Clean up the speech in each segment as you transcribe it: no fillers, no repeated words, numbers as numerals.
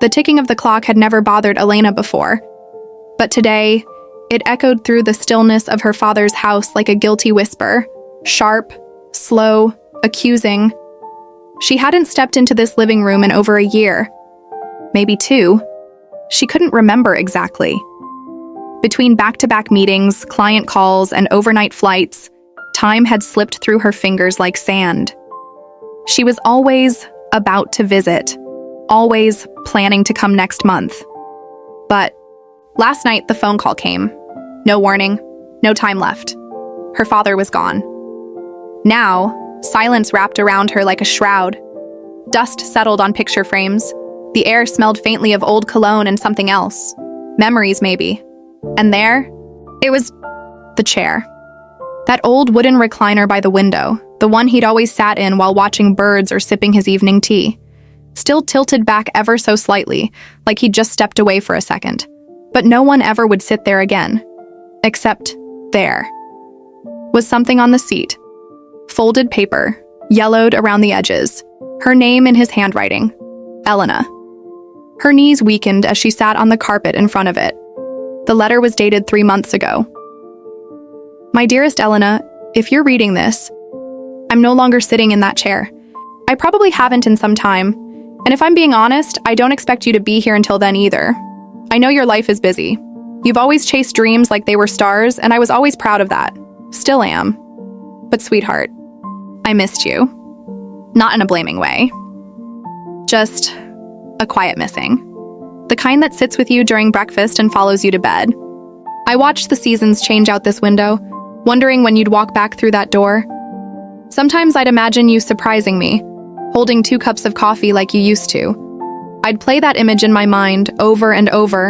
The ticking of the clock had never bothered Elena before, but today, it echoed through the stillness of her father's house like a guilty whisper, sharp, slow, accusing. She hadn't stepped into this living room in over a year, maybe 2. She couldn't remember exactly. Between back-to-back meetings, client calls, and overnight flights, time had slipped through her fingers like sand. She was always about to visit, always planning to come next month. But last night, the phone call came. No warning, no time left. Her father was gone. Now, silence wrapped around her like a shroud. Dust settled on picture frames. The air smelled faintly of old cologne and something else. Memories, maybe. And there, it was the chair. That old wooden recliner by the window, the one he'd always sat in while watching birds or sipping his evening tea. Still tilted back ever so slightly, like he'd just stepped away for a second. But no one ever would sit there again. Except there was something on the seat. Folded paper, yellowed around the edges. Her name in his handwriting. Elena. Her knees weakened as she sat on the carpet in front of it. The letter was dated 3 months ago. My dearest Elena, if you're reading this, I'm no longer sitting in that chair. I probably haven't in some time, and if I'm being honest, I don't expect you to be here until then either. I know your life is busy. You've always chased dreams like they were stars, and I was always proud of that. Still am. But sweetheart, I missed you. Not in a blaming way. Just a quiet missing. The kind that sits with you during breakfast and follows you to bed. I watched the seasons change out this window, wondering when you'd walk back through that door. Sometimes I'd imagine you surprising me, holding 2 cups of coffee like you used to. I'd play that image in my mind over and over.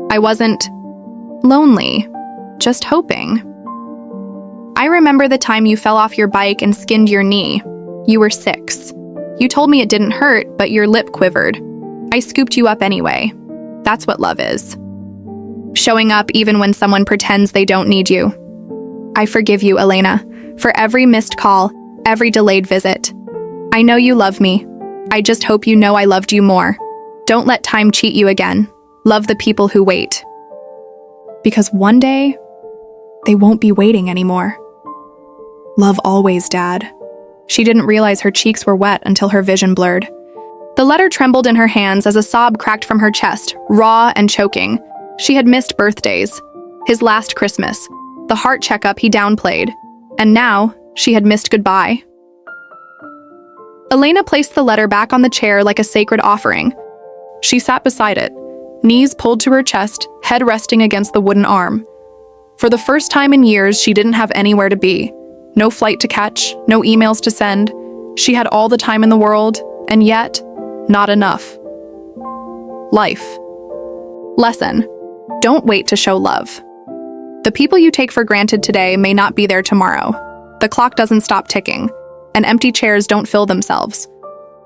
I wasn't lonely, just hoping. I remember the time you fell off your bike and skinned your knee. You were 6. You told me it didn't hurt, but your lip quivered. I scooped you up anyway. That's what love is. Showing up even when someone pretends they don't need you. I forgive you, Elena, for every missed call, every delayed visit. I know you love me. I just hope you know I loved you more. Don't let time cheat you again. Love the people who wait. Because one day, they won't be waiting anymore. Love always, Dad. She didn't realize her cheeks were wet until her vision blurred. The letter trembled in her hands as a sob cracked from her chest, raw and choking. She had missed birthdays, his last Christmas, the heart checkup he downplayed, and now she had missed goodbye. Elena placed the letter back on the chair like a sacred offering. She sat beside it, knees pulled to her chest, head resting against the wooden arm. For the first time in years, she didn't have anywhere to be. No flight to catch, no emails to send. She had all the time in the world, and yet, not enough. Life. Lesson. Don't wait to show love. The people you take for granted today may not be there tomorrow. The clock doesn't stop ticking, and empty chairs don't fill themselves.